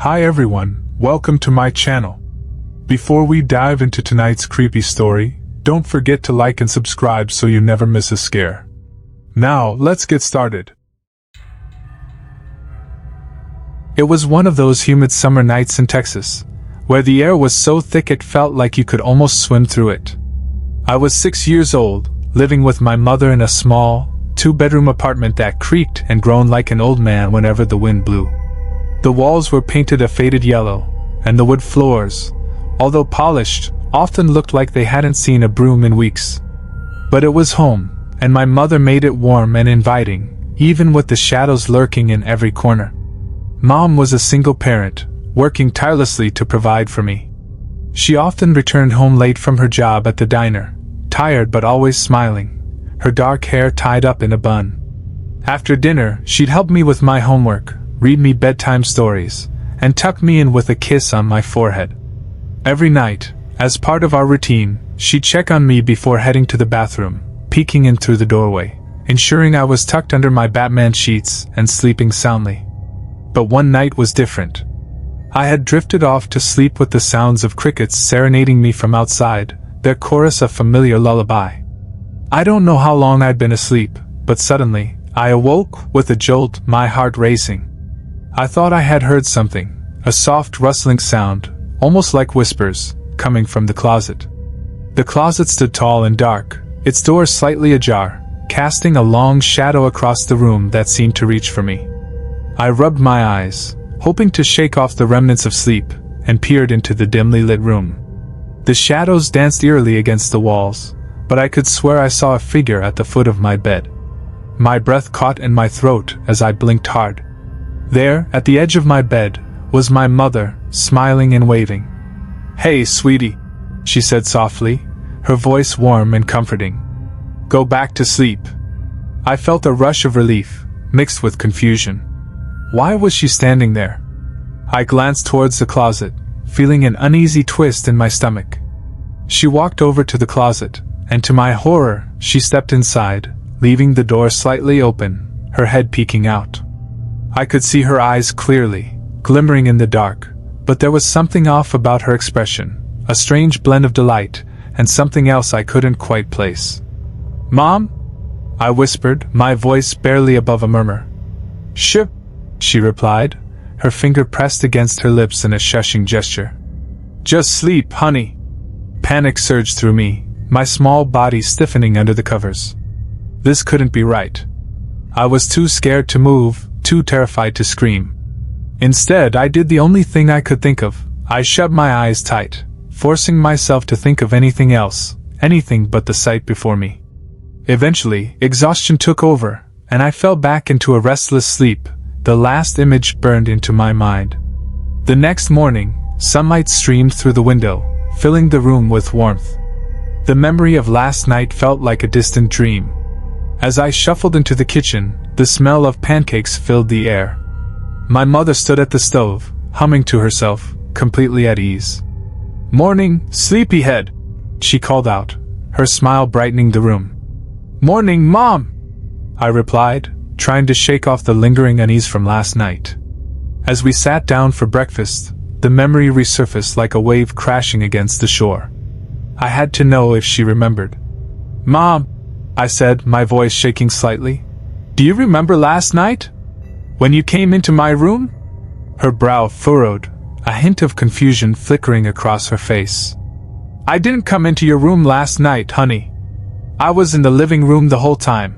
Hi everyone, welcome to my channel. Before we dive into tonight's creepy story, don't forget to like and subscribe so you never miss a scare. Now, let's get started. It was one of those humid summer nights in Texas, where the air was so thick it felt like you could almost swim through it. I was 6 years old, living with my mother in a small, two-bedroom apartment that creaked and groaned like an old man whenever the wind blew. The walls were painted a faded yellow, and the wood floors, although polished, often looked like they hadn't seen a broom in weeks. But it was home, and my mother made it warm and inviting, even with the shadows lurking in every corner. Mom was a single parent, working tirelessly to provide for me. She often returned home late from her job at the diner, tired but always smiling, her dark hair tied up in a bun. After dinner, she'd help me with my homework, read me bedtime stories, and tuck me in with a kiss on my forehead. Every night, as part of our routine, she'd check on me before heading to the bathroom, peeking in through the doorway, ensuring I was tucked under my Batman sheets and sleeping soundly. But one night was different. I had drifted off to sleep with the sounds of crickets serenading me from outside, their chorus a familiar lullaby. I don't know how long I'd been asleep, but suddenly, I awoke with a jolt, my heart racing. I thought I had heard something, a soft rustling sound, almost like whispers, coming from the closet. The closet stood tall and dark, its door slightly ajar, casting a long shadow across the room that seemed to reach for me. I rubbed my eyes, hoping to shake off the remnants of sleep, and peered into the dimly lit room. The shadows danced eerily against the walls, but I could swear I saw a figure at the foot of my bed. My breath caught in my throat as I blinked hard. There, at the edge of my bed, was my mother, smiling and waving. "Hey, sweetie," she said softly, her voice warm and comforting. "Go back to sleep." I felt a rush of relief, mixed with confusion. Why was she standing there? I glanced towards the closet, feeling an uneasy twist in my stomach. She walked over to the closet, and to my horror, she stepped inside, leaving the door slightly open, her head peeking out. I could see her eyes clearly, glimmering in the dark, but there was something off about her expression, a strange blend of delight, and something else I couldn't quite place. "Mom?" I whispered, my voice barely above a murmur. "Shh," she replied, her finger pressed against her lips in a shushing gesture. "Just sleep, honey." Panic surged through me, my small body stiffening under the covers. This couldn't be right. I was too scared to move, too terrified to scream. Instead, I did the only thing I could think of. I shut my eyes tight, forcing myself to think of anything else, anything but the sight before me. Eventually, exhaustion took over, and I fell back into a restless sleep, the last image burned into my mind. The next morning, sunlight streamed through the window, filling the room with warmth. The memory of last night felt like a distant dream. As I shuffled into the kitchen, the smell of pancakes filled the air. My mother stood at the stove, humming to herself, completely at ease. "Morning, sleepyhead," she called out, her smile brightening the room. "Morning, Mom," I replied, trying to shake off the lingering unease from last night. As we sat down for breakfast, the memory resurfaced like a wave crashing against the shore. I had to know if she remembered. "Mom," I said, my voice shaking slightly, "do you remember last night? When you came into my room?" Her brow furrowed, a hint of confusion flickering across her face. "I didn't come into your room last night, honey. I was in the living room the whole time."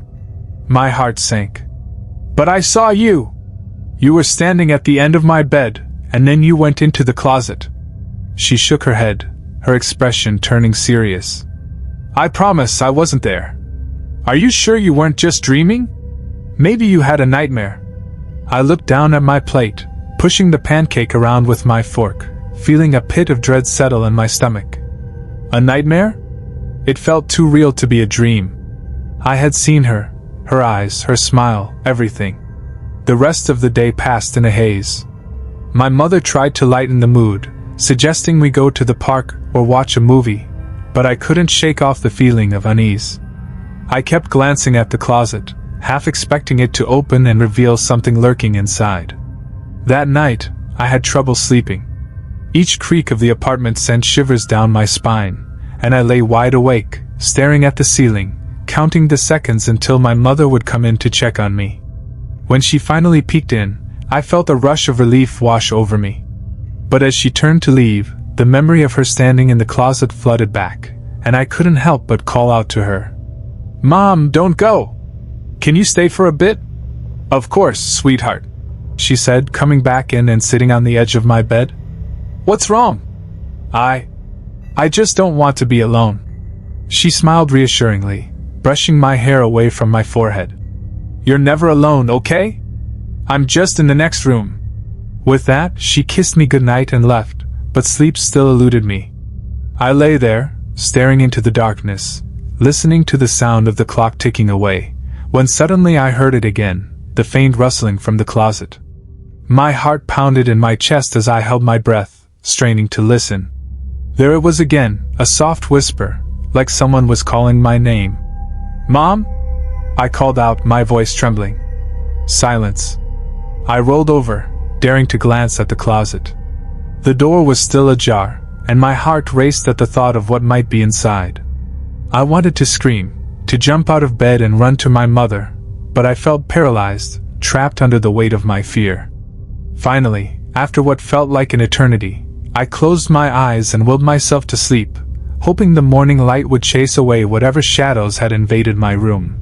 My heart sank. "But I saw you. You were standing at the end of my bed, and then you went into the closet." She shook her head, her expression turning serious. "I promise I wasn't there. Are you sure you weren't just dreaming? Maybe you had a nightmare." I looked down at my plate, pushing the pancake around with my fork, feeling a pit of dread settle in my stomach. A nightmare? It felt too real to be a dream. I had seen her, her eyes, her smile, everything. The rest of the day passed in a haze. My mother tried to lighten the mood, suggesting we go to the park or watch a movie, but I couldn't shake off the feeling of unease. I kept glancing at the closet, half expecting it to open and reveal something lurking inside. That night, I had trouble sleeping. Each creak of the apartment sent shivers down my spine, and I lay wide awake, staring at the ceiling, counting the seconds until my mother would come in to check on me. When she finally peeked in, I felt a rush of relief wash over me. But as she turned to leave, the memory of her standing in the closet flooded back, and I couldn't help but call out to her. "Mom, don't go! Can you stay for a bit?" "Of course, sweetheart," she said, coming back in and sitting on the edge of my bed. "What's wrong?" I just don't want to be alone." She smiled reassuringly, brushing my hair away from my forehead. "You're never alone, okay? I'm just in the next room." With that, she kissed me goodnight and left, but sleep still eluded me. I lay there, staring into the darkness, listening to the sound of the clock ticking away, when suddenly I heard it again, the faint rustling from the closet. My heart pounded in my chest as I held my breath, straining to listen. There it was again, a soft whisper, like someone was calling my name. "Mom?" I called out, my voice trembling. Silence. I rolled over, daring to glance at the closet. The door was still ajar, and my heart raced at the thought of what might be inside. I wanted to scream, to jump out of bed and run to my mother, but I felt paralyzed, trapped under the weight of my fear. Finally, after what felt like an eternity, I closed my eyes and willed myself to sleep, hoping the morning light would chase away whatever shadows had invaded my room.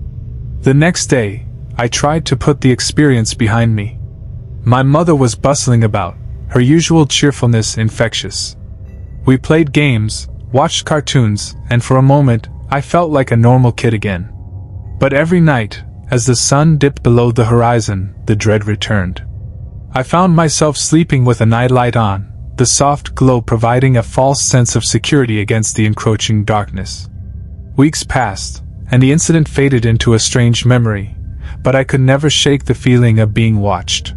The next day, I tried to put the experience behind me. My mother was bustling about, her usual cheerfulness infectious. We played games, watched cartoons, and for a moment, I felt like a normal kid again. But every night, as the sun dipped below the horizon, the dread returned. I found myself sleeping with a nightlight on, the soft glow providing a false sense of security against the encroaching darkness. Weeks passed, and the incident faded into a strange memory, but I could never shake the feeling of being watched.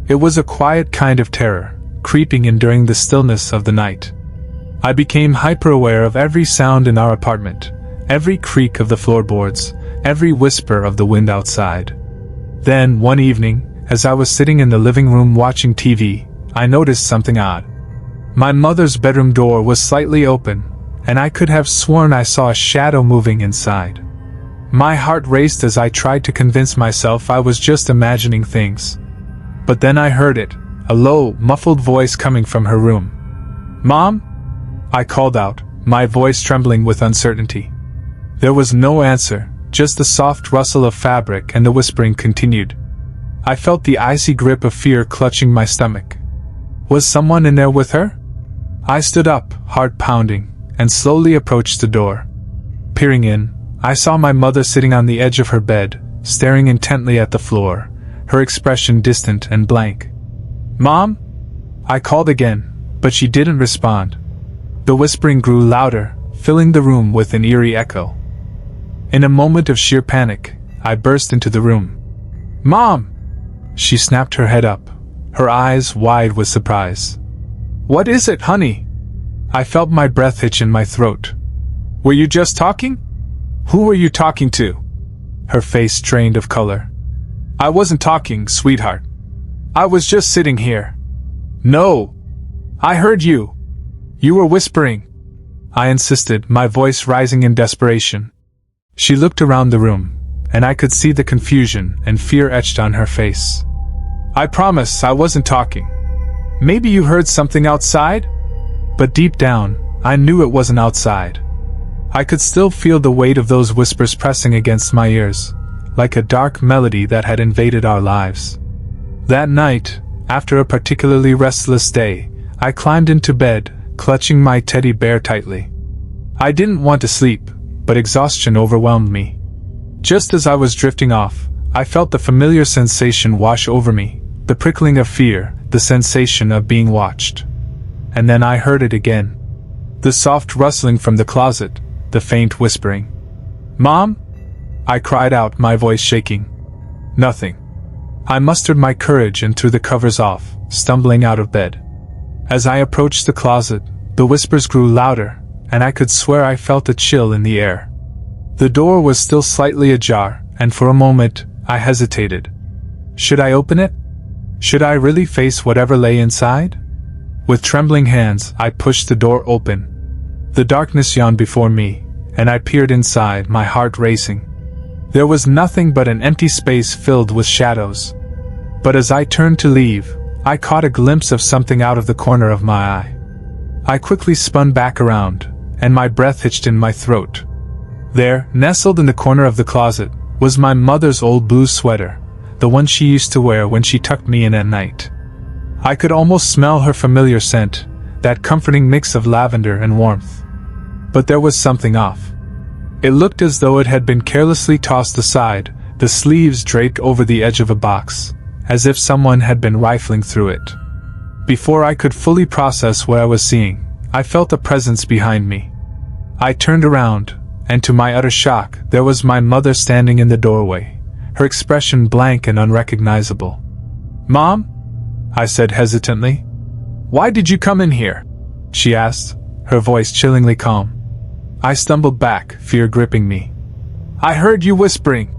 It was a quiet kind of terror, creeping in during the stillness of the night. I became hyper-aware of every sound in our apartment, every creak of the floorboards, every whisper of the wind outside. Then, one evening, as I was sitting in the living room watching TV, I noticed something odd. My mother's bedroom door was slightly open, and I could have sworn I saw a shadow moving inside. My heart raced as I tried to convince myself I was just imagining things. But then I heard it, a low, muffled voice coming from her room. "Mom?" I called out, my voice trembling with uncertainty. There was no answer, just the soft rustle of fabric, and the whispering continued. I felt the icy grip of fear clutching my stomach. Was someone in there with her? I stood up, heart pounding, and slowly approached the door. Peering in, I saw my mother sitting on the edge of her bed, staring intently at the floor, her expression distant and blank. "Mom?" I called again, but she didn't respond. The whispering grew louder, filling the room with an eerie echo. In a moment of sheer panic, I burst into the room. "Mom!" She snapped her head up, her eyes wide with surprise. "What is it, honey?" I felt my breath hitch in my throat. "Were you just talking? Who were you talking to?" Her face drained of color. "I wasn't talking, sweetheart. I was just sitting here." "No! I heard you. You were whispering," I insisted, my voice rising in desperation. She looked around the room, and I could see the confusion and fear etched on her face. "I promise I wasn't talking. Maybe you heard something outside?" But deep down, I knew it wasn't outside. I could still feel the weight of those whispers pressing against my ears, like a dark melody that had invaded our lives. That night, after a particularly restless day, I climbed into bed, clutching my teddy bear tightly. I didn't want to sleep, but exhaustion overwhelmed me. Just as I was drifting off, I felt the familiar sensation wash over me, the prickling of fear, the sensation of being watched. And then I heard it again. The soft rustling from the closet, the faint whispering. "Mom?" I cried out, my voice shaking. Nothing. I mustered my courage and threw the covers off, stumbling out of bed. As I approached the closet, the whispers grew louder, and I could swear I felt a chill in the air. The door was still slightly ajar, and for a moment, I hesitated. Should I open it? Should I really face whatever lay inside? With trembling hands, I pushed the door open. The darkness yawned before me, and I peered inside, my heart racing. There was nothing but an empty space filled with shadows. But as I turned to leave, I caught a glimpse of something out of the corner of my eye. I quickly spun back around, and my breath hitched in my throat. There, nestled in the corner of the closet, was my mother's old blue sweater, the one she used to wear when she tucked me in at night. I could almost smell her familiar scent, that comforting mix of lavender and warmth. But there was something off. It looked as though it had been carelessly tossed aside, the sleeves draped over the edge of a box, as if someone had been rifling through it. Before I could fully process what I was seeing, I felt a presence behind me. I turned around, and to my utter shock, there was my mother standing in the doorway, her expression blank and unrecognizable. "Mom?" I said hesitantly. "Why did you come in here?" she asked, her voice chillingly calm. I stumbled back, fear gripping me. "I heard you whispering.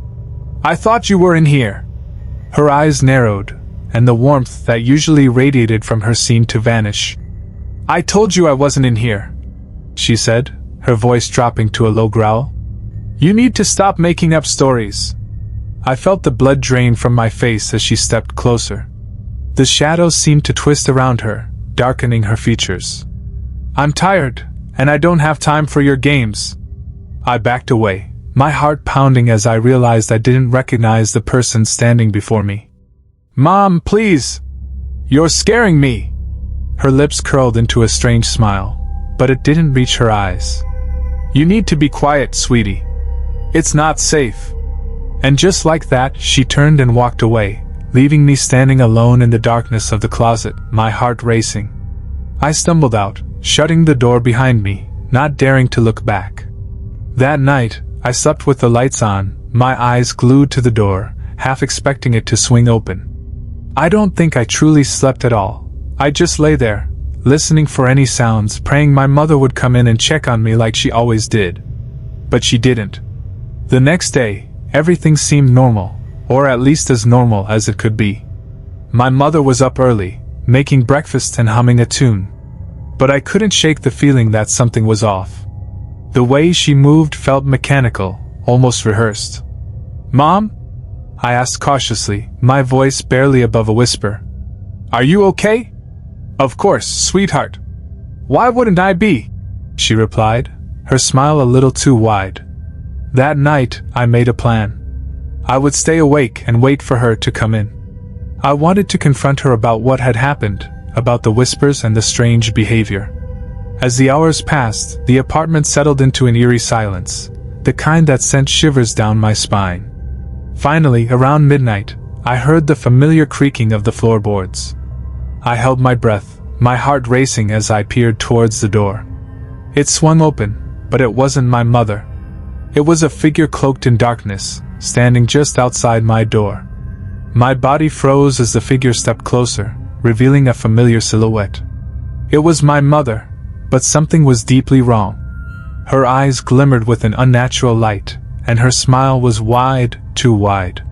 I thought you were in here." Her eyes narrowed, and the warmth that usually radiated from her seemed to vanish. "I told you I wasn't in here," she said, her voice dropping to a low growl. "You need to stop making up stories." I felt the blood drain from my face as she stepped closer. The shadows seemed to twist around her, darkening her features. "I'm tired, and I don't have time for your games." I backed away, my heart pounding as I realized I didn't recognize the person standing before me. "Mom, please! You're scaring me!" Her lips curled into a strange smile, but it didn't reach her eyes. "You need to be quiet, sweetie. It's not safe." And just like that, she turned and walked away, leaving me standing alone in the darkness of the closet, my heart racing. I stumbled out, shutting the door behind me, not daring to look back. That night, I slept with the lights on, my eyes glued to the door, half expecting it to swing open. I don't think I truly slept at all. I just lay there, listening for any sounds, praying my mother would come in and check on me like she always did. But she didn't. The next day, everything seemed normal, or at least as normal as it could be. My mother was up early, making breakfast and humming a tune. But I couldn't shake the feeling that something was off. The way she moved felt mechanical, almost rehearsed. "Mom?" I asked cautiously, my voice barely above a whisper. "Are you okay?" "Of course, sweetheart. Why wouldn't I be?" she replied, her smile a little too wide. That night, I made a plan. I would stay awake and wait for her to come in. I wanted to confront her about what had happened, about the whispers and the strange behavior. As the hours passed, the apartment settled into an eerie silence, the kind that sent shivers down my spine. Finally, around midnight, I heard the familiar creaking of the floorboards. I held my breath, my heart racing as I peered towards the door. It swung open, but it wasn't my mother. It was a figure cloaked in darkness, standing just outside my door. My body froze as the figure stepped closer, revealing a familiar silhouette. It was my mother, but something was deeply wrong. Her eyes glimmered with an unnatural light, and her smile was wide, too wide.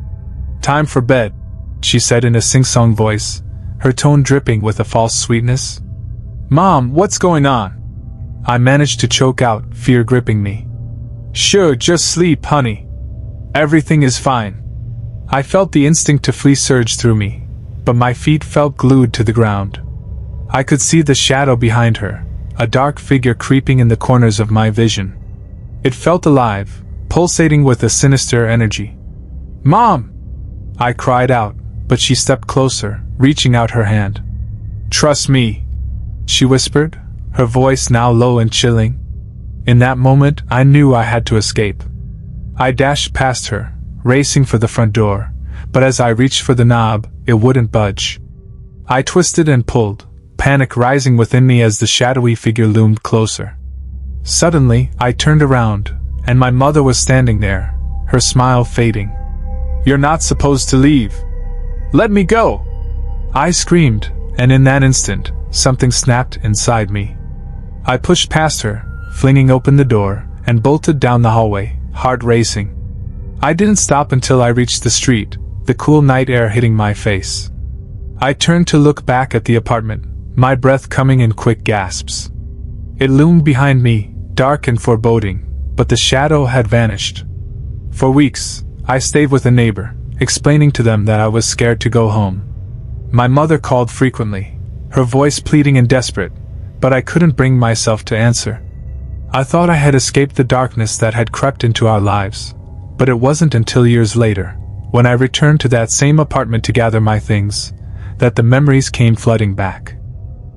"Time for bed," she said in a sing-song voice, her tone dripping with a false sweetness. "Mom, what's going on?" I managed to choke out, fear gripping me. "Sure, just sleep, honey. Everything is fine." I felt the instinct to flee surge through me, but my feet felt glued to the ground. I could see the shadow behind her, a dark figure creeping in the corners of my vision. It felt alive, pulsating with a sinister energy. "Mom!" I cried out, but she stepped closer, reaching out her hand. "Trust me," she whispered, her voice now low and chilling. In that moment, I knew I had to escape. I dashed past her, racing for the front door, but as I reached for the knob, it wouldn't budge. I twisted and pulled, panic rising within me as the shadowy figure loomed closer. Suddenly, I turned around, and my mother was standing there, her smile fading. "You're not supposed to leave. Let me go!" I screamed, and in that instant, something snapped inside me. I pushed past her, flinging open the door, and bolted down the hallway, heart racing. I didn't stop until I reached the street, the cool night air hitting my face. I turned to look back at the apartment, my breath coming in quick gasps. It loomed behind me, dark and foreboding, but the shadow had vanished. For weeks, I stayed with a neighbor, explaining to them that I was scared to go home. My mother called frequently, her voice pleading and desperate, but I couldn't bring myself to answer. I thought I had escaped the darkness that had crept into our lives, but it wasn't until years later, when I returned to that same apartment to gather my things, that the memories came flooding back.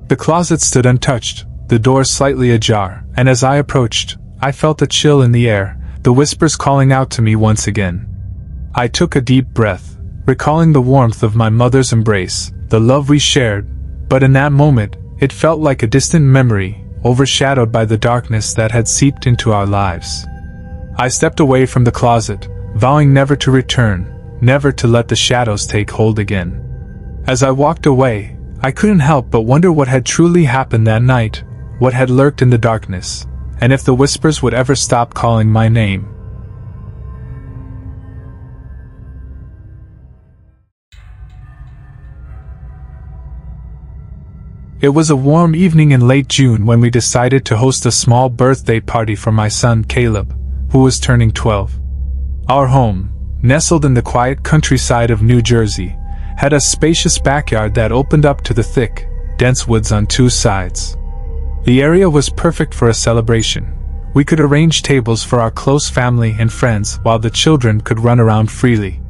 The closet stood untouched, the door slightly ajar, and as I approached, I felt a chill in the air, the whispers calling out to me once again. I took a deep breath, recalling the warmth of my mother's embrace, the love we shared, but in that moment, it felt like a distant memory, overshadowed by the darkness that had seeped into our lives. I stepped away from the closet, vowing never to return, never to let the shadows take hold again. As I walked away, I couldn't help but wonder what had truly happened that night, what had lurked in the darkness, and if the whispers would ever stop calling my name. It was a warm evening in late June when we decided to host a small birthday party for my son Caleb, who was turning 12. Our home, nestled in the quiet countryside of New Jersey, had a spacious backyard that opened up to the thick, dense woods on two sides. The area was perfect for a celebration. We could arrange tables for our close family and friends while the children could run around freely.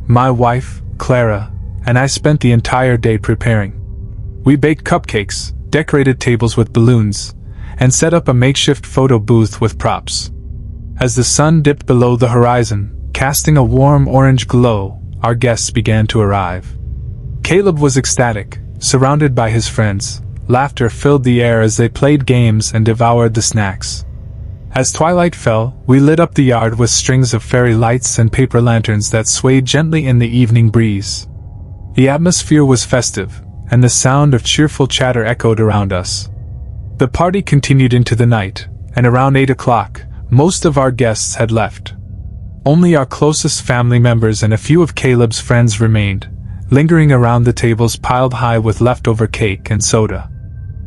My wife, Clara, and I spent the entire day preparing. We baked cupcakes, decorated tables with balloons, and set up a makeshift photo booth with props. As the sun dipped below the horizon, casting a warm orange glow, our guests began to arrive. Caleb was ecstatic, surrounded by his friends. Laughter filled the air as they played games and devoured the snacks. As twilight fell, we lit up the yard with strings of fairy lights and paper lanterns that swayed gently in the evening breeze. The atmosphere was festive, and the sound of cheerful chatter echoed around us. The party continued into the night, and around 8 o'clock, most of our guests had left. Only our closest family members and a few of Caleb's friends remained, lingering around the tables piled high with leftover cake and soda.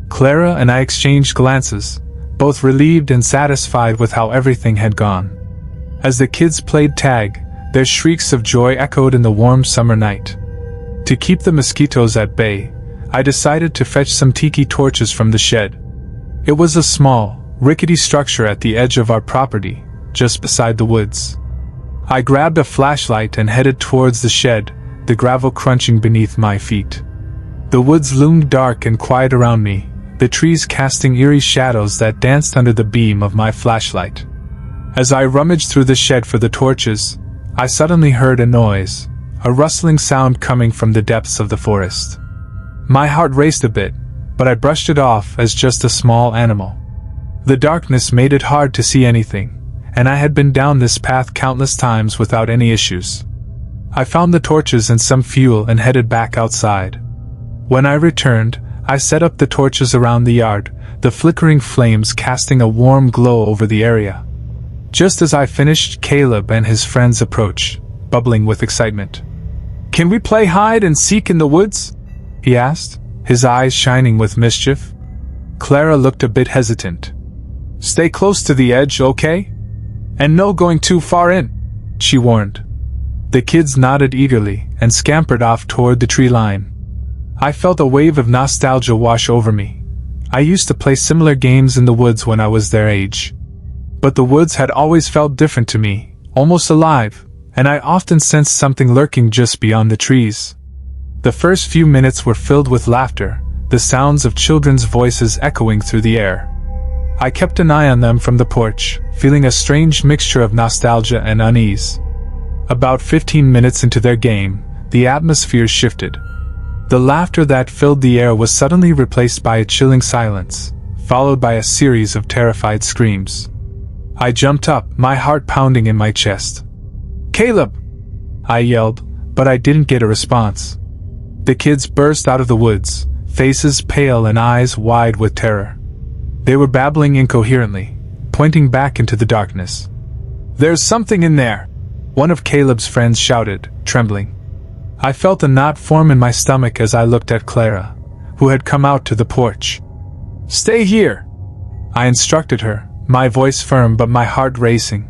Clara and I exchanged glances, both relieved and satisfied with how everything had gone. As the kids played tag, their shrieks of joy echoed in the warm summer night. To keep the mosquitoes at bay, I decided to fetch some tiki torches from the shed. It was a small, rickety structure at the edge of our property, just beside the woods. I grabbed a flashlight and headed towards the shed, the gravel crunching beneath my feet. The woods loomed dark and quiet around me, the trees casting eerie shadows that danced under the beam of my flashlight. As I rummaged through the shed for the torches, I suddenly heard a noise, a rustling sound coming from the depths of the forest. My heart raced a bit, but I brushed it off as just a small animal. The darkness made it hard to see anything, and I had been down this path countless times without any issues. I found the torches and some fuel and headed back outside. When I returned, I set up the torches around the yard, the flickering flames casting a warm glow over the area. Just as I finished, Caleb and his friends approached, bubbling with excitement. "Can we play hide and seek in the woods?" he asked, his eyes shining with mischief. Clara looked a bit hesitant. "Stay close to the edge, okay? And no going too far in," she warned. The kids nodded eagerly and scampered off toward the tree line. I felt a wave of nostalgia wash over me. I used to play similar games in the woods when I was their age. But the woods had always felt different to me, almost alive, and I often sensed something lurking just beyond the trees. The first few minutes were filled with laughter, the sounds of children's voices echoing through the air. I kept an eye on them from the porch, feeling a strange mixture of nostalgia and unease. About 15 minutes into their game, the atmosphere shifted. The laughter that filled the air was suddenly replaced by a chilling silence, followed by a series of terrified screams. I jumped up, my heart pounding in my chest. "Caleb!" I yelled, but I didn't get a response. The kids burst out of the woods, faces pale and eyes wide with terror. They were babbling incoherently, pointing back into the darkness. "There's something in there!" one of Caleb's friends shouted, trembling. I felt a knot form in my stomach as I looked at Clara, who had come out to the porch. "Stay here," I instructed her, my voice firm but my heart racing.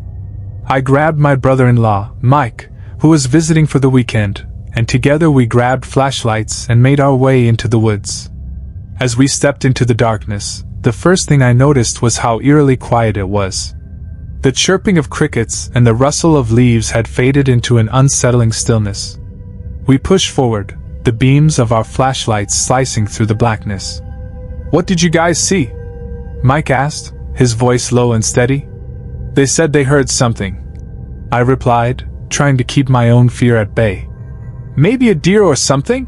I grabbed my brother-in-law, Mike, who was visiting for the weekend, and together we grabbed flashlights and made our way into the woods. As we stepped into the darkness, the first thing I noticed was how eerily quiet it was. The chirping of crickets and the rustle of leaves had faded into an unsettling stillness. We pushed forward, the beams of our flashlights slicing through the blackness. "What did you guys see?" Mike asked, his voice low and steady. "They said they heard something," I replied, trying to keep my own fear at bay. "Maybe a deer or something?"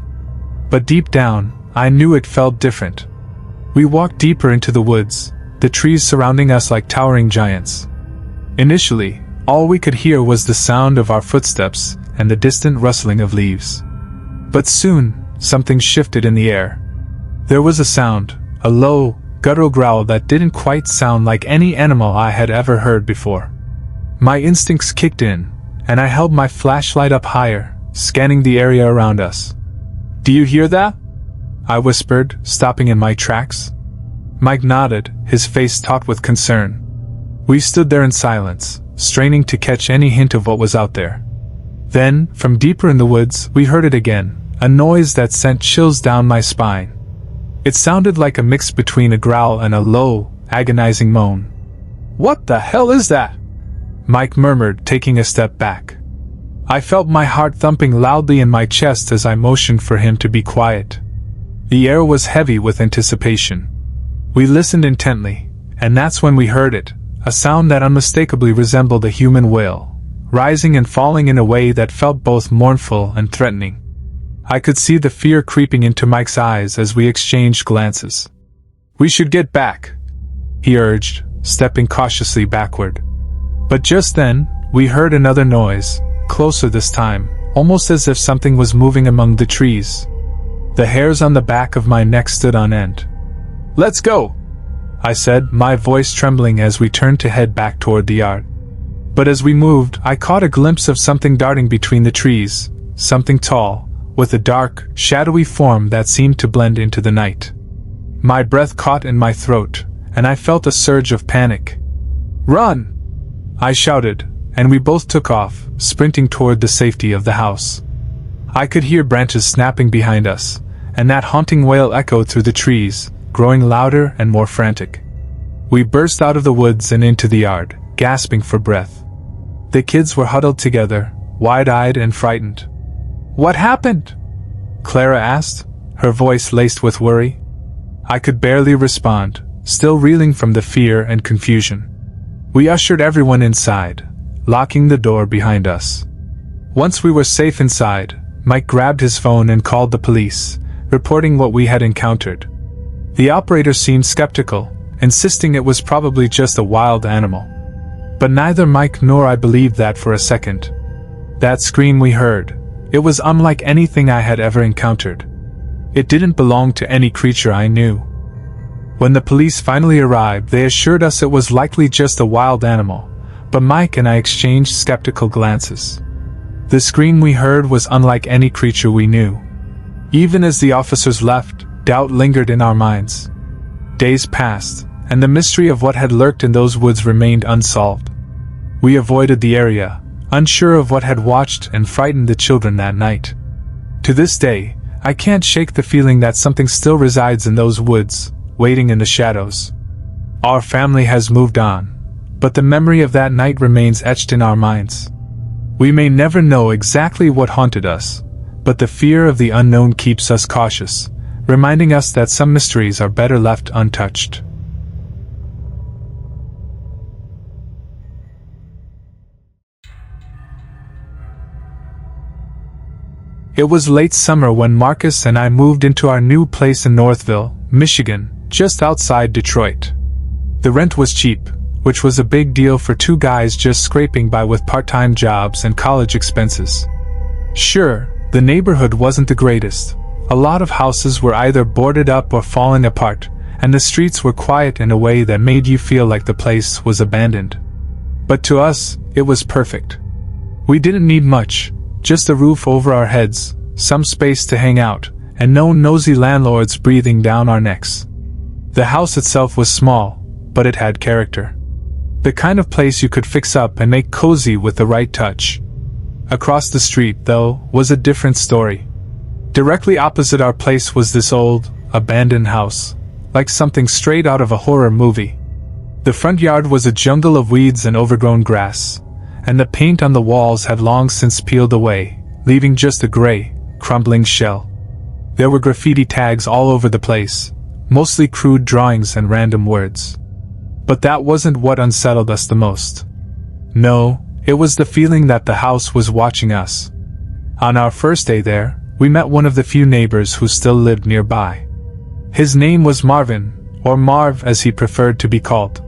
But deep down, I knew it felt different. We walked deeper into the woods, the trees surrounding us like towering giants. Initially, all we could hear was the sound of our footsteps and the distant rustling of leaves. But soon, something shifted in the air. There was a sound, a low, guttural growl that didn't quite sound like any animal I had ever heard before. My instincts kicked in, and I held my flashlight up higher, scanning the area around us. "Do you hear that?" I whispered, stopping in my tracks. Mike nodded, his face taut with concern. We stood there in silence, straining to catch any hint of what was out there. Then, from deeper in the woods, we heard it again, a noise that sent chills down my spine. It sounded like a mix between a growl and a low, agonizing moan. "What the hell is that?" Mike murmured, taking a step back. I felt my heart thumping loudly in my chest as I motioned for him to be quiet. The air was heavy with anticipation. We listened intently, and that's when we heard it, a sound that unmistakably resembled a human wail, rising and falling in a way that felt both mournful and threatening. I could see the fear creeping into Mike's eyes as we exchanged glances. "We should get back," he urged, stepping cautiously backward. But just then, we heard another noise, closer this time, almost as if something was moving among the trees. The hairs on the back of my neck stood on end. "Let's go," I said, my voice trembling as we turned to head back toward the yard. But as we moved, I caught a glimpse of something darting between the trees, something tall, with a dark, shadowy form that seemed to blend into the night. My breath caught in my throat, and I felt a surge of panic. "Run!" I shouted, and we both took off, sprinting toward the safety of the house. I could hear branches snapping behind us, and that haunting wail echoed through the trees, growing louder and more frantic. We burst out of the woods and into the yard, gasping for breath. The kids were huddled together, wide-eyed and frightened. "What happened?" Clara asked, her voice laced with worry. I could barely respond, still reeling from the fear and confusion. We ushered everyone inside, locking the door behind us. Once we were safe inside, Mike grabbed his phone and called the police, reporting what we had encountered. The operator seemed skeptical, insisting it was probably just a wild animal. But neither Mike nor I believed that for a second. That scream we heard, it was unlike anything I had ever encountered. It didn't belong to any creature I knew. When the police finally arrived, they assured us it was likely just a wild animal, but Mike and I exchanged skeptical glances. The scream we heard was unlike any creature we knew. Even as the officers left, doubt lingered in our minds. Days passed, and the mystery of what had lurked in those woods remained unsolved. We avoided the area, unsure of what had watched and frightened the children that night. To this day, I can't shake the feeling that something still resides in those woods, waiting in the shadows. Our family has moved on, but the memory of that night remains etched in our minds. We may never know exactly what haunted us, but the fear of the unknown keeps us cautious, reminding us that some mysteries are better left untouched. It was late summer when Marcus and I moved into our new place in Northville, Michigan, just outside Detroit. The rent was cheap, which was a big deal for two guys just scraping by with part-time jobs and college expenses. Sure, the neighborhood wasn't the greatest. A lot of houses were either boarded up or falling apart, and the streets were quiet in a way that made you feel like the place was abandoned. But to us, it was perfect. We didn't need much, just a roof over our heads, some space to hang out, and no nosy landlords breathing down our necks. The house itself was small, but it had character. The kind of place you could fix up and make cozy with the right touch. Across the street, though, was a different story. Directly opposite our place was this old, abandoned house, like something straight out of a horror movie. The front yard was a jungle of weeds and overgrown grass, and the paint on the walls had long since peeled away, leaving just a gray, crumbling shell. There were graffiti tags all over the place, mostly crude drawings and random words. But that wasn't what unsettled us the most. No, it was the feeling that the house was watching us. On our first day there, we met one of the few neighbors who still lived nearby. His name was Marvin, or Marv as he preferred to be called.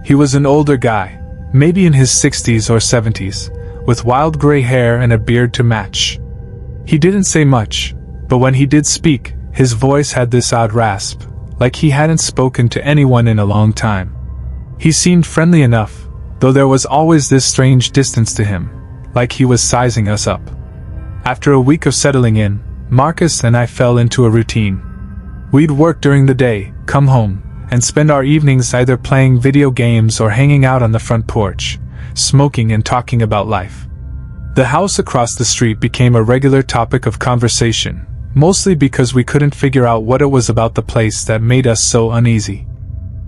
He was an older guy, maybe in his 60s or 70s, with wild gray hair and a beard to match. He didn't say much, but when he did speak, his voice had this odd rasp, like he hadn't spoken to anyone in a long time. He seemed friendly enough, though there was always this strange distance to him, like he was sizing us up. After a week of settling in, Marcus and I fell into a routine. We'd work during the day, come home, and spend our evenings either playing video games or hanging out on the front porch, smoking and talking about life. The house across the street became a regular topic of conversation, mostly because we couldn't figure out what it was about the place that made us so uneasy.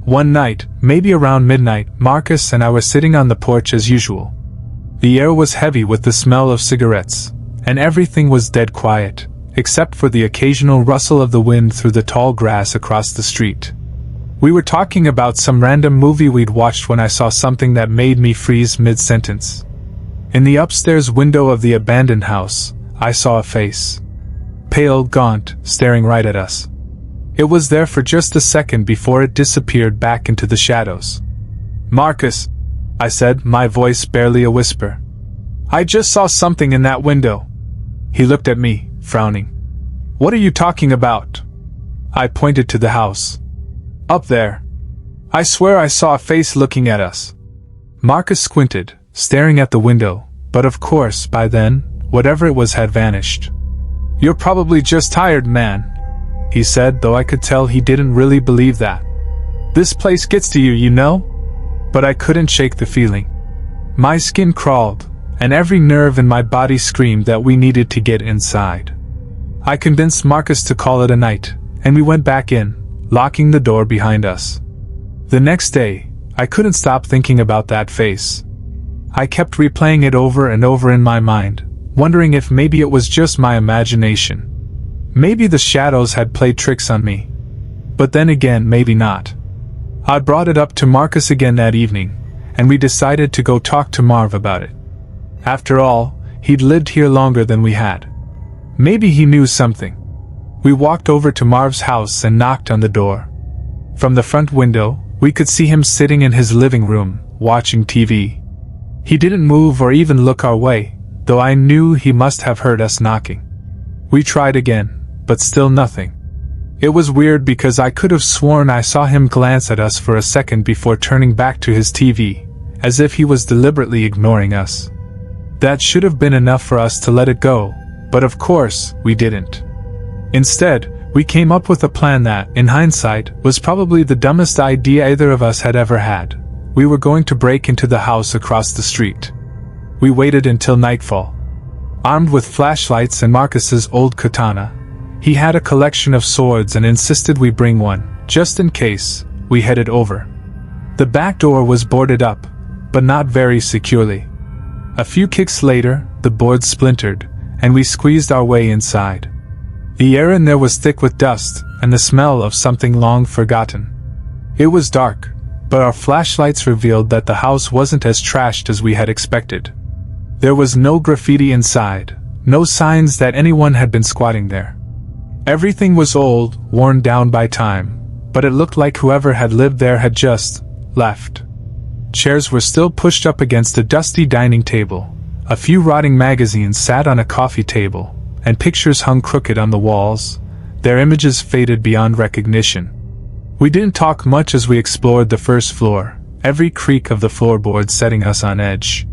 One night, maybe around midnight, Marcus and I were sitting on the porch as usual. The air was heavy with the smell of cigarettes, and everything was dead quiet, except for the occasional rustle of the wind through the tall grass across the street. We were talking about some random movie we'd watched when I saw something that made me freeze mid-sentence. In the upstairs window of the abandoned house, I saw a face. Pale, gaunt, staring right at us. It was there for just a second before it disappeared back into the shadows. "Marcus," I said, my voice barely a whisper. "I just saw something in that window." He looked at me, frowning. "What are you talking about?" I pointed to the house. "Up there. I swear I saw a face looking at us." Marcus squinted, staring at the window, but of course, by then, whatever it was had vanished. "You're probably just tired, man," he said, though I could tell he didn't really believe that. "This place gets to you, you know?" But I couldn't shake the feeling. My skin crawled, and every nerve in my body screamed that we needed to get inside. I convinced Marcus to call it a night, and we went back in, locking the door behind us. The next day, I couldn't stop thinking about that face. I kept replaying it over and over in my mind, wondering if maybe it was just my imagination. Maybe the shadows had played tricks on me. But then again, maybe not. I brought it up to Marcus again that evening, and we decided to go talk to Marv about it. After all, he'd lived here longer than we had. Maybe he knew something. We walked over to Marv's house and knocked on the door. From the front window, we could see him sitting in his living room, watching TV. He didn't move or even look our way, though I knew he must have heard us knocking. We tried again, but still nothing. It was weird because I could have sworn I saw him glance at us for a second before turning back to his TV, as if he was deliberately ignoring us. That should have been enough for us to let it go, but of course, we didn't. Instead, we came up with a plan that, in hindsight, was probably the dumbest idea either of us had ever had. We were going to break into the house across the street. We waited until nightfall. Armed with flashlights and Marcus's old katana, he had a collection of swords and insisted we bring one, just in case. We headed over. The back door was boarded up, but not very securely. A few kicks later, the board splintered, and we squeezed our way inside. The air in there was thick with dust, and the smell of something long forgotten. It was dark, but our flashlights revealed that the house wasn't as trashed as we had expected. There was no graffiti inside, no signs that anyone had been squatting there. Everything was old, worn down by time, but it looked like whoever had lived there had just left. Chairs were still pushed up against a dusty dining table. A few rotting magazines sat on a coffee table, and pictures hung crooked on the walls, their images faded beyond recognition. We didn't talk much as we explored the first floor, every creak of the floorboard setting us on edge.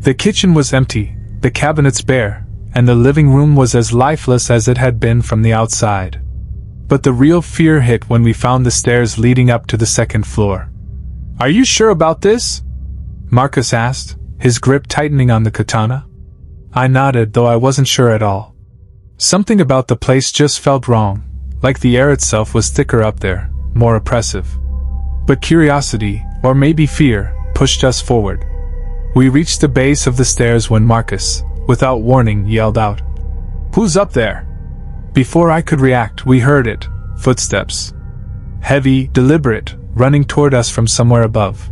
The kitchen was empty, the cabinets bare, and the living room was as lifeless as it had been from the outside. But the real fear hit when we found the stairs leading up to the second floor. "Are you sure about this?" Marcus asked, his grip tightening on the katana. I nodded, though I wasn't sure at all. Something about the place just felt wrong, like the air itself was thicker up there, more oppressive. But curiosity, or maybe fear, pushed us forward. We reached the base of the stairs when Marcus, without warning, yelled out, "Who's up there?" Before I could react, we heard it, footsteps. Heavy, deliberate, running toward us from somewhere above.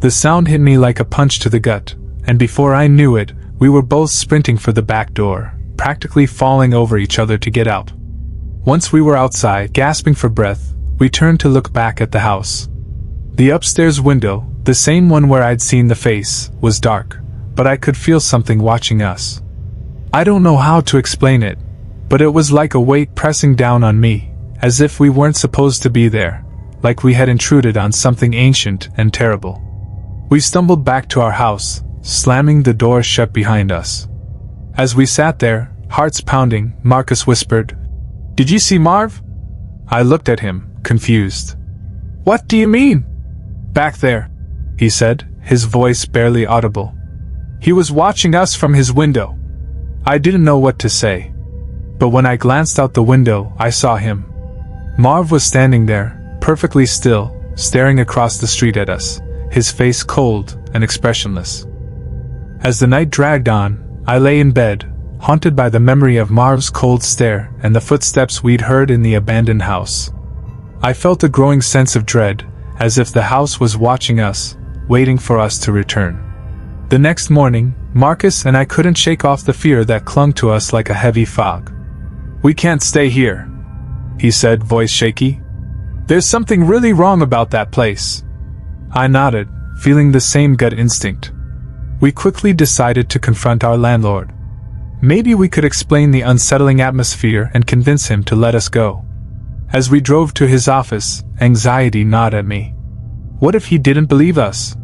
The sound hit me like a punch to the gut, and before I knew it, we were both sprinting for the back door, practically falling over each other to get out. Once we were outside, gasping for breath, we turned to look back at the house. The upstairs window, the same one where I'd seen the face, was dark, but I could feel something watching us. I don't know how to explain it, but it was like a weight pressing down on me, as if we weren't supposed to be there, like we had intruded on something ancient and terrible. We stumbled back to our house, slamming the door shut behind us. As we sat there, hearts pounding, Marcus whispered, "Did you see Marv?" I looked at him, confused. "What do you mean?" "Back there," he said, his voice barely audible. "He was watching us from his window." I didn't know what to say. But when I glanced out the window, I saw him. Marv was standing there, perfectly still, staring across the street at us, his face cold and expressionless. As the night dragged on, I lay in bed, haunted by the memory of Marv's cold stare and the footsteps we'd heard in the abandoned house. I felt a growing sense of dread, as if the house was watching us, waiting for us to return. The next morning, Marcus and I couldn't shake off the fear that clung to us like a heavy fog. "We can't stay here," he said, voice shaky. "There's something really wrong about that place." I nodded, feeling the same gut instinct. We quickly decided to confront our landlord. Maybe we could explain the unsettling atmosphere and convince him to let us go. As we drove to his office, anxiety gnawed at me. What if he didn't believe us?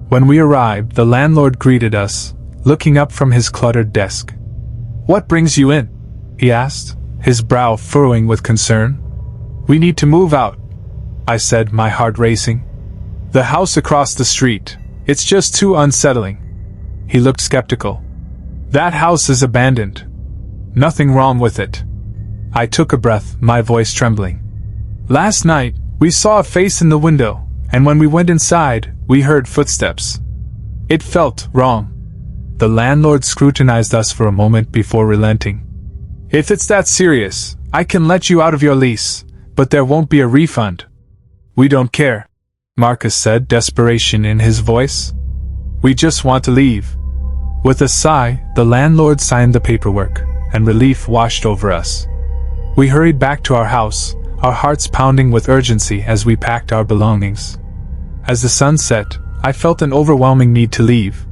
When we arrived, the landlord greeted us, looking up from his cluttered desk. "What brings you in?" he asked, his brow furrowing with concern. "We need to move out," I said, my heart racing. "The house across the street. It's just too unsettling." He looked skeptical. "That house is abandoned. Nothing wrong with it." I took a breath, my voice trembling. "Last night, we saw a face in the window, and when we went inside, we heard footsteps. It felt wrong." The landlord scrutinized us for a moment before relenting. "If it's that serious, I can let you out of your lease, but there won't be a refund." "We don't care," Marcus said, desperation in his voice. "We just want to leave." With a sigh, the landlord signed the paperwork, and relief washed over us. We hurried back to our house, our hearts pounding with urgency as we packed our belongings. As the sun set, I felt an overwhelming need to leave.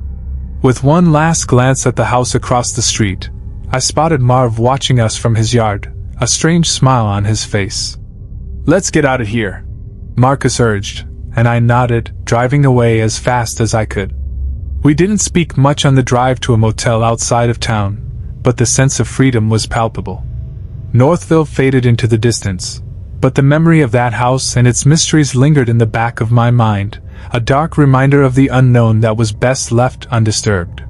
With one last glance at the house across the street, I spotted Marv watching us from his yard, a strange smile on his face. "Let's get out of here," Marcus urged, and I nodded, driving away as fast as I could. We didn't speak much on the drive to a motel outside of town, but the sense of freedom was palpable. Northville faded into the distance, but the memory of that house and its mysteries lingered in the back of my mind, a dark reminder of the unknown that was best left undisturbed.